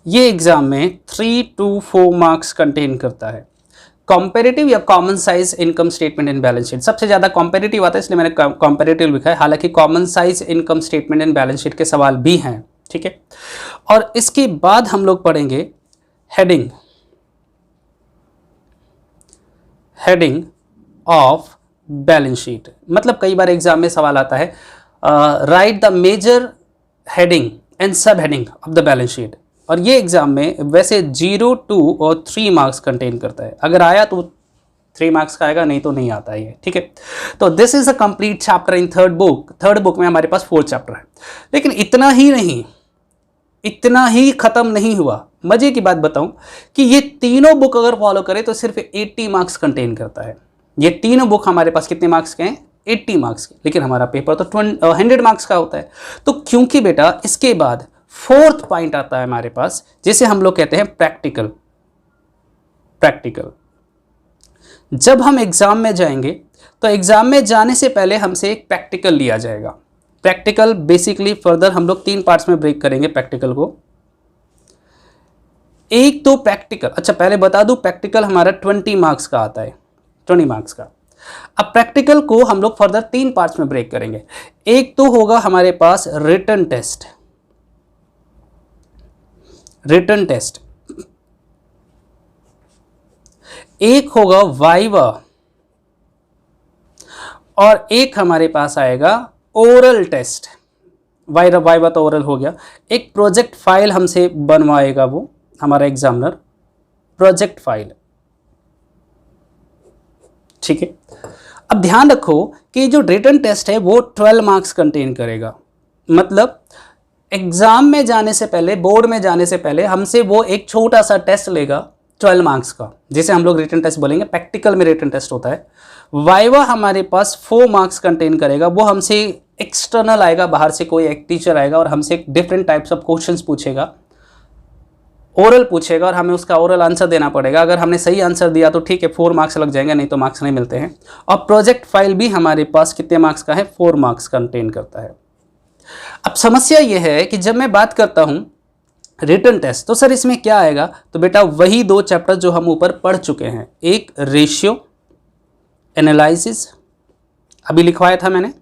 ये एग्जाम में 3 to 4 मार्क्स कंटेन करता है। कंपैरेटिव या common size income statement and balance sheet, सबसे ज़्यादा कंपैरेटिव आता है इसलिए मैंने कंपैरेटिव लिखा है, हालांकि common size income statement and balance sheet के सवाल भी हैं। ठीक है, और इसके बाद हम लोग पढ़ेंगे हेडिंग ऑफ बैलेंस शीट। मतलब कई बार एग्जाम में सवाल आता है write the major heading and sub heading of the balance sheet, और ये एग्जाम में वैसे 0, 2 और 3 मार्क्स कंटेन करता है। अगर आया तो 3 मार्क्स का आएगा, नहीं तो नहीं आता है ये। ठीक है, तो this is a complete chapter in third book में हमारे पास 4 चैप्टर है। लेकिन इतना ही खत्म नहीं हुआ। मजे की बात बताऊं कि ये तीनों बुक अगर फॉलो करें तो सिर्फ 80 मार्क्स कंटेन करता है। ये तीनों बुक हमारे पास कितने मार्क्स के हैं? 80 मार्क्स के। लेकिन हमारा पेपर तो 100 मार्क्स का होता है। तो क्योंकि बेटा इसके बाद 4th पॉइंट आता है हमारे पास, जिसे हम लोग कहते हैं प्रैक्टिकल। जब हम एग्जाम में जाएंगे तो एग्जाम में जाने से पहले हमसे एक प्रैक्टिकल लिया जाएगा। प्रैक्टिकल बेसिकली फर्दर हम लोग 3 पार्ट्स में ब्रेक करेंगे प्रैक्टिकल को। एक तो प्रैक्टिकल, अच्छा पहले बता दूं, प्रैक्टिकल हमारा 20 मार्क्स का आता है, 20 मार्क्स का। अब प्रैक्टिकल को हम लोग फर्दर 3 पार्ट्स में ब्रेक करेंगे। एक तो होगा हमारे पास रिटन टेस्ट, एक होगा वाइवा, और एक हमारे पास आएगा ओरल टेस्ट। वाइवा तो ओरल हो गया। एक प्रोजेक्ट फाइल हमसे बनवाएगा वो हमारा एग्जामिनर, प्रोजेक्ट फाइल। ठीक है, अब ध्यान रखो कि जो रिटन टेस्ट है वो 12 मार्क्स कंटेन करेगा। मतलब एग्जाम में जाने से पहले, बोर्ड में जाने से पहले हमसे वो एक छोटा सा टेस्ट लेगा 12 मार्क्स का, जिसे हम लोग रिटन टेस्ट बोलेंगे। प्रैक्टिकल में रिटन टेस्ट होता है। वाइवा हमारे पास 4 मार्क्स कंटेन करेगा, वो हमसे एक्सटर्नल आएगा, बाहर से कोई एक टीचर आएगा और हमसे डिफरेंट टाइप्स ऑफ क्वेश्चंस पूछेगा, ओरल पूछेगा और हमें उसका ओरल आंसर देना पड़ेगा। अगर हमने सही आंसर दिया तो ठीक है 4 मार्क्स लग जाएंगे, नहीं तो मार्क्स नहीं मिलते हैं। और प्रोजेक्ट फाइल भी हमारे पास कितने मार्क्स का है, 4 मार्क्स कंटेन करता है। अब समस्या यह है कि जब मैं बात करता हूं रिटन टेस्ट, तो सर इसमें क्या आएगा, तो बेटा वही 2 चैप्टर जो हम ऊपर पढ़ चुके हैं, एक रेशियो एनालिसिस अभी लिखवाया था मैंने,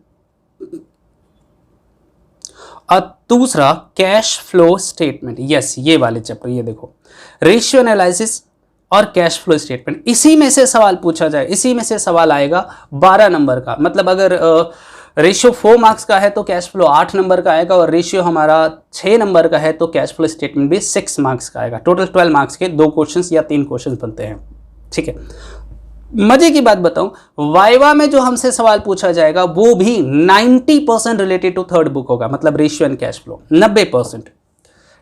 और दूसरा कैश फ्लो स्टेटमेंट। यस, ये वाले चैप्टर, ये देखो रेशियो एनालिसिस और कैश फ्लो स्टेटमेंट, इसी में से सवाल पूछा जाए, इसी में से सवाल आएगा 12 नंबर का। मतलब अगर रेशियो 4 मार्क्स का है तो कैश फ्लो 8 नंबर का आएगा, और रेशियो हमारा 6 नंबर का है तो कैश फ्लो स्टेटमेंट भी 6 मार्क्स का आएगा। टोटल 12 मार्क्स के 2 क्वेश्चंस या 3 क्वेश्चंस बनते हैं। ठीक है, मजे की बात बताऊं, वाइवा में जो हमसे सवाल पूछा जाएगा वो भी 90% रिलेटेड टू थर्ड बुक होगा, मतलब रेशियो एंड कैश फ्लो 90%,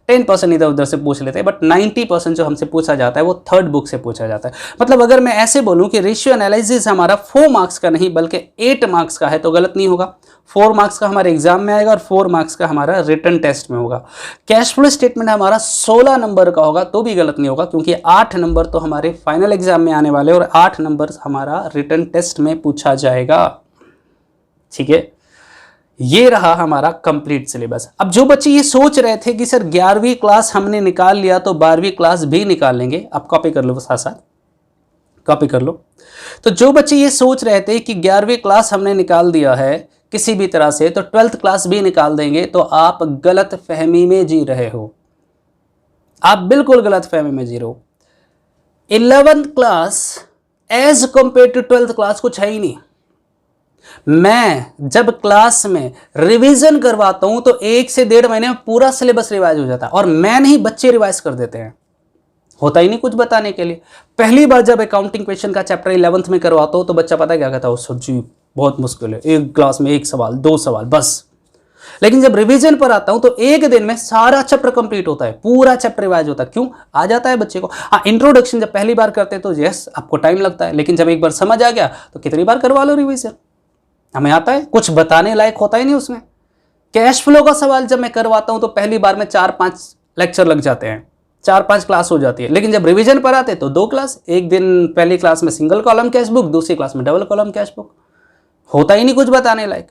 10% इधर उधर से पूछ लेते हैं, बट 90% जो हमसे पूछा जाता है वो थर्ड बुक से पूछा जाता है। मतलब अगर मैं ऐसे बोलूं कि रेशियो एनालिसिस हमारा 4 मार्क्स का नहीं बल्कि 8 मार्क्स का है तो गलत नहीं होगा। 4 मार्क्स का हमारे एग्जाम में आएगा और 4 मार्क्स का हमारा रिटन टेस्ट में होगा। कैश फ्लो स्टेटमेंट हमारा 16 नंबर का होगा तो भी गलत नहीं होगा, क्योंकि 8 नंबर तो हमारे फाइनल एग्जाम में आने वाले और 8 नंबर हमारा रिटन टेस्ट में पूछा जाएगा। ठीक है, ये रहा हमारा कंप्लीट सिलेबस। अब जो बच्चे ये सोच रहे थे कि सर 11वीं क्लास हमने निकाल लिया तो 12वीं क्लास भी निकाल लेंगे, आप कॉपी कर लो, साथ साथ कॉपी कर लो। तो जो बच्चे ये सोच रहे थे कि 11वीं क्लास हमने निकाल दिया है किसी भी तरह से तो 12th क्लास भी निकाल देंगे, तो आप गलत फहमी में जी रहे हो, आप बिल्कुल गलत फहमी में जी रहे हो। 11th class as compare to 12th class कुछ है ही नहीं। मैं जब क्लास में रिवीजन करवाता हूं तो 1 से 1.5 महीने में पूरा सिलेबस रिवाइज हो जाता है, और मैं नहीं, बच्चे रिवाइज कर देते हैं, होता ही नहीं कुछ बताने के लिए। पहली बार जब अकाउंटिंग क्वेश्चन का चैप्टर 11th में करवाता हूं तो बच्चा पता क्या कहता है, सर जी बहुत मुश्किल है, एक क्लास में 1 सवाल 2 सवाल बस। लेकिन जब रिवीजन पर आता हूं तो 1 दिन में सारा चैप्टर कंप्लीट होता है, पूरा चैप्टर रिवाइज होता है। क्यों? आ जाता है बच्चे को। हाँ, इंट्रोडक्शन जब पहली बार करते हैं तो यस आपको टाइम लगता है, लेकिन जब एक बार समझ आ गया तो कितनी बार करवा लो रिवीजन, हमें आता है, कुछ बताने लायक होता ही नहीं उसमें। कैश फ्लो का सवाल जब मैं करवाता हूं तो पहली बार में 4-5 लेक्चर लग जाते हैं, 4-5 क्लास हो जाती है। लेकिन जब रिवीजन पर आते तो 2 क्लास, एक दिन पहली क्लास में सिंगल कॉलम कैश बुक, दूसरी क्लास में डबल कॉलम कैश बुक, होता ही नहीं कुछ बताने लायक।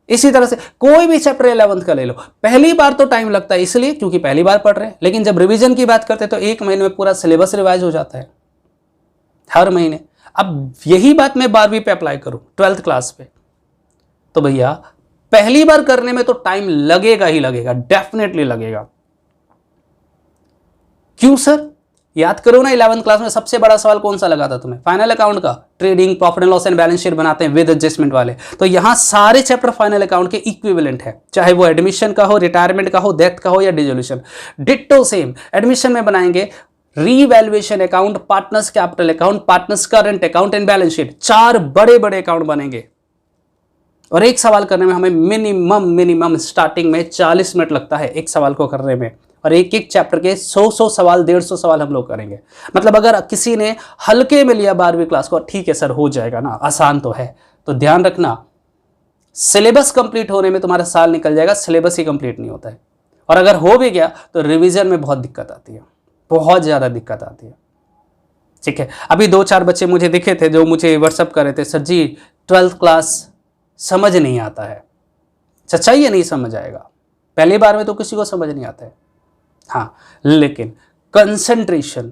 इसी तरह से कोई भी चैप्टर 11th का ले लो, पहली बार तो टाइम लगता है इसलिए क्योंकि पहली बार पढ़ रहे हैं, लेकिन जब रिवीजन की बात करते हैं तो 1 महीने में पूरा सिलेबस रिवाइज हो जाता है हर महीने। अब यही बात मैं 12वीं पे अप्लाई करूं 12th क्लास पे, तो भैया पहली बार करने में तो टाइम लगेगा ही लगेगा, डेफिनेटली लगेगा। क्यों सर? याद करो ना, 11th क्लास में सबसे बड़ा सवाल कौन सा लगा था तुम्हें? फाइनल अकाउंट का, trading, profit and loss and balance sheet बनाते हैं विद एडजस्टमेंट वाले। तो यहां सारे चैप्टर फाइनल अकाउंट के इक्विवेलेंट है, चाहे वो एडमिशन का हो, रिटायरमेंट का हो, डेथ का हो या डिसोल्यूशन, डिट्टो सेम। एडमिशन में बनाएंगे revaluation account, partners capital account, partners current account and balance sheet, 4 बड़े बड़े अकाउंट बनेंगे। और एक सवाल करने में हमें मिनिमम स्टार्टिंग में 40 मिनट लगता है एक सवाल को करने में, और एक एक चैप्टर के 100 सवाल, 150 सवाल हम लोग करेंगे। मतलब अगर किसी ने हल्के में लिया 12वीं क्लास को, ठीक है सर हो जाएगा ना, आसान तो है, तो ध्यान रखना सिलेबस कंप्लीट होने में तुम्हारा साल निकल जाएगा, सिलेबस ही कंप्लीट नहीं होता है। और अगर हो भी गया तो रिवीजन में बहुत दिक्कत आती है, बहुत ज़्यादा दिक्कत आती है। ठीक है, अभी 2-4 बच्चे मुझे दिखे थे जो मुझे व्हाट्सअप कर रहे थे, सर जी 12th क्लास समझ नहीं आता है। सच्चाई है, नहीं समझ आएगा, पहली बार में तो किसी को समझ नहीं आता है। हाँ, लेकिन कंसंट्रेशन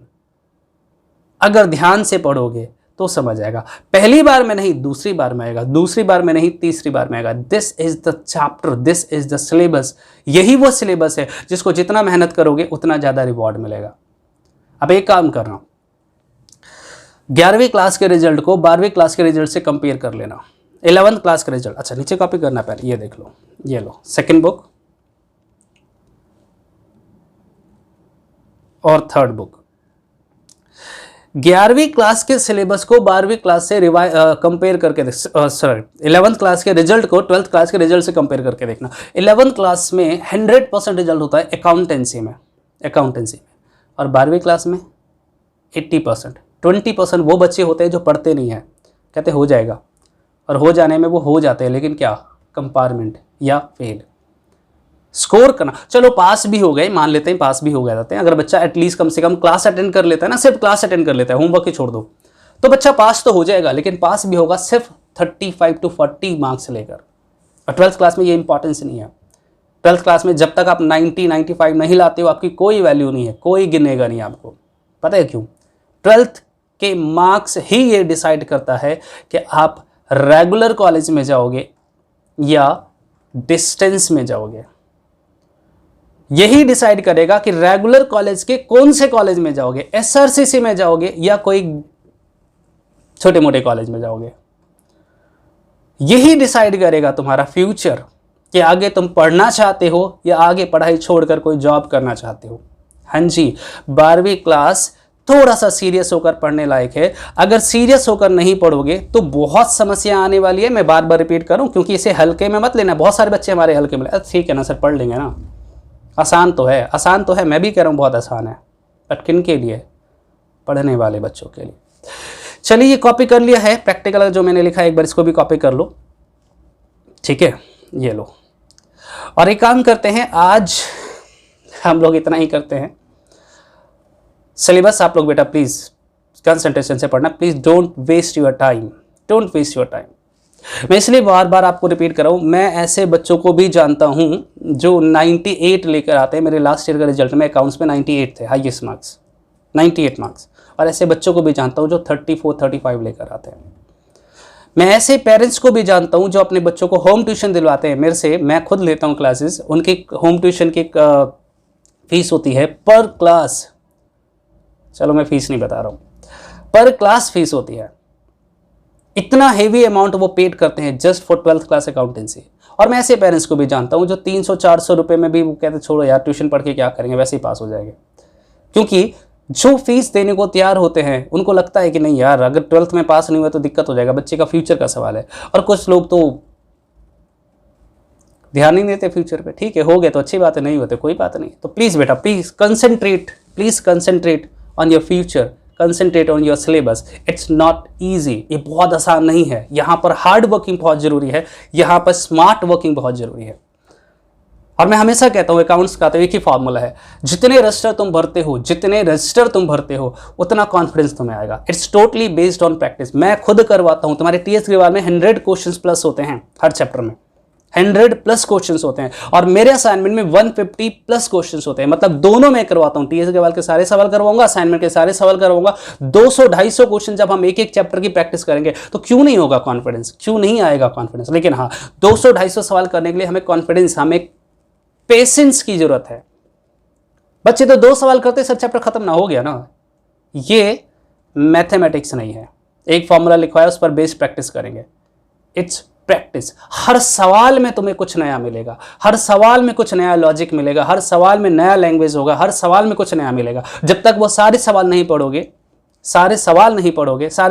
अगर ध्यान से पढ़ोगे तो समझ आएगा। पहली बार में नहीं, दूसरी बार में आएगा, दूसरी बार में नहीं, तीसरी बार में आएगा। This is the chapter, this is the syllabus. यही वो सिलेबस है जिसको जितना मेहनत करोगे उतना ज्यादा रिवॉर्ड मिलेगा। अब एक काम करना, 11वीं क्लास के रिजल्ट को 12वीं क्लास के रिजल्ट से कंपेयर कर लेना। 11th क्लास का रिजल्ट, अच्छा नीचे कॉपी करना, पहले ये देख लो, ये लो सेकंड बुक और थर्ड बुक। 11वीं क्लास के सिलेबस को 12वीं क्लास से कंपेयर करके 11th क्लास के रिजल्ट को 12th क्लास के रिजल्ट से कंपेयर करके देखना। 11th क्लास में 100% रिजल्ट होता है अकाउंटेंसी में, और 12वीं क्लास में 80%। 20% वो बच्चे होते हैं जो पढ़ते नहीं हैं, कहते हो जाएगा, और हो जाने में वो हो जाते हैं, लेकिन क्या कंपार्टमेंट या फेल। स्कोर करना, चलो पास भी हो गए, मान लेते हैं पास भी हो गए जाते हैं, अगर बच्चा एटलीस्ट कम से कम क्लास अटेंड कर लेता है ना, सिर्फ क्लास अटेंड कर लेता है, होमवर्क ही छोड़ दो, तो बच्चा पास तो हो जाएगा, लेकिन पास भी होगा सिर्फ 35 to 40 मार्क्स लेकर। और 12th क्लास में ये इंपॉर्टेंस नहीं है। 12th क्लास में जब तक आप 90-95 नहीं लाते हो, आपकी कोई वैल्यू नहीं है, कोई गिनेगा नहीं आपको। पता है क्यों? 12th के मार्क्स ही ये डिसाइड करता है कि आप रेगुलर कॉलेज में जाओगे या डिस्टेंस में जाओगे। यही डिसाइड करेगा कि रेगुलर कॉलेज के कौन से कॉलेज में जाओगे, एसआरसीसी में जाओगे या कोई छोटे मोटे कॉलेज में जाओगे। यही डिसाइड करेगा तुम्हारा फ्यूचर कि आगे तुम पढ़ना चाहते हो या आगे पढ़ाई छोड़कर कोई जॉब करना चाहते हो। हाँ जी, 12वीं क्लास थोड़ा सा सीरियस होकर पढ़ने लायक है। अगर सीरियस होकर नहीं पढ़ोगे तो बहुत समस्या आने वाली है। मैं बार बार रिपीट करूं क्योंकि इसे हल्के में मत लेना। बहुत सारे बच्चे हमारे हल्के में, ठीक है ना सर पढ़ लेंगे ना, आसान तो है, आसान तो है, मैं भी कह रहा हूँ बहुत आसान है, बट किन के लिए? पढ़ने वाले बच्चों के लिए। चलिए ये कॉपी कर लिया है, प्रैक्टिकल जो मैंने लिखा है एक बार इसको भी कॉपी कर लो, ठीक है, ये लो। और एक काम करते हैं, आज हम लोग इतना ही करते हैं। सिलेबस आप लोग बेटा प्लीज कंसंट्रेशन से पढ़ना, please don't waste your time, don't waste your time. मैं इसलिए बार बार आपको रिपीट कर रहा हूं, मैं ऐसे बच्चों को भी जानता हूं जो 98 लेकर आते हैं। मेरे लास्ट ईयर का रिजल्ट में अकाउंट्स में 98 थे, हाईएस्ट मार्क्स 98 मार्क्स। और ऐसे बच्चों को भी जानता हूं जो 34-35 लेकर आते हैं। मैं ऐसे पेरेंट्स को भी जानता हूं जो अपने बच्चों को होम ट्यूशन दिलवाते हैं मेरे से। मैं खुद लेता हूं क्लासेस, उनकी होम ट्यूशन की फीस होती है पर क्लास, चलो मैं फीस नहीं बता रहा हूं, पर क्लास फीस होती है। इतना हेवी अमाउंट वो पेड करते हैं just for 12th class accountancy. और मैं ऐसे पेरेंट्स को भी जानता हूं जो 300-400 रुपए में भी वो कहते छोड़ो यार ट्यूशन पढ़ के क्या करेंगे, वैसे ही पास हो जाएंगे। क्योंकि जो फीस देने को तैयार होते हैं उनको लगता है कि नहीं यार अगर 12th में पास नहीं हुआ तो दिक्कत हो जाएगा, बच्चे का फ्यूचर का सवाल है। और कुछ लोग तो ध्यान नहीं देते फ्यूचर पे। ठीक है, हो गए तो अच्छी बात है, नहीं होते कोई बात नहीं। तो प्लीज बेटा please concentrate on your future, concentrate on your syllabus. It's not easy, ये बहुत आसान नहीं है। यहाँ पर हार्ड वर्किंग बहुत जरूरी है, यहाँ पर स्मार्ट वर्किंग बहुत जरूरी है। और मैं हमेशा कहता हूँ अकाउंट्स का तो एक ही फॉर्मूला है, जितने रजिस्टर तुम भरते हो उतना कॉन्फिडेंस तुम्हें आएगा। It's totally based on practice. मैं खुद करवाता हूँ, तुम्हारे टीएस अग्रवाल में 100 क्वेश्चंस प्लस होते हैं, हर चैप्टर में 100 प्लस क्वेश्चंस होते हैं। और मेरे असाइनमेंट में 150 प्लस क्वेश्चंस होते हैं। मतलब दोनों मैं करवाता हूँ, टीएस अग्रवाल के सारे सवाल करवाऊंगा, असाइनमेंट के सारे सवाल करवाऊंगा। 200-250 क्वेश्चन जब हम एक एक चैप्टर की प्रैक्टिस करेंगे तो क्यों नहीं होगा कॉन्फिडेंस, क्यों नहीं आएगा कॉन्फिडेंस। लेकिन हाँ, 200-250 सवाल करने के लिए हमें कॉन्फिडेंस, हमें पेशेंस की जरूरत है। बच्चे तो 2 सवाल करते सब चैप्टर खत्म ना हो गया ना। ये मैथमेटिक्स नहीं है, एक फॉर्मूला लिखवाया उस पर बेस्ड प्रैक्टिस करेंगे। It's practice. हर सवाल में तुम्हें कुछ नया मिलेगा, हर सवाल में कुछ नया लॉजिक मिलेगा, हर सवाल में नया लैंग्वेज होगा, हर सवाल में कुछ नया मिलेगा। जब तक वो सारे सवाल नहीं पढ़ोगे, सारे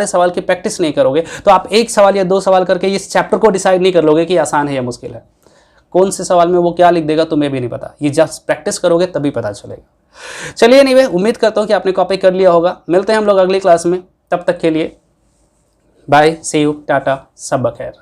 सवाल की प्रैक्टिस नहीं करोगे, तो आप एक सवाल या 2 सवाल करके इस चैप्टर को डिसाइड नहीं कर लोगे कि आसान है या मुश्किल है। कौन से सवाल में वो क्या लिख देगा तुम्हें भी नहीं पता, ये जस्ट प्रैक्टिस करोगे तभी पता चलेगा। चलिए एनीवे, उम्मीद करता हूं कि आपने कॉपी कर लिया होगा। मिलते हैं हम लोग अगली क्लास में, तब तक के लिए बाय, सी यू, टाटा, सब बखैर।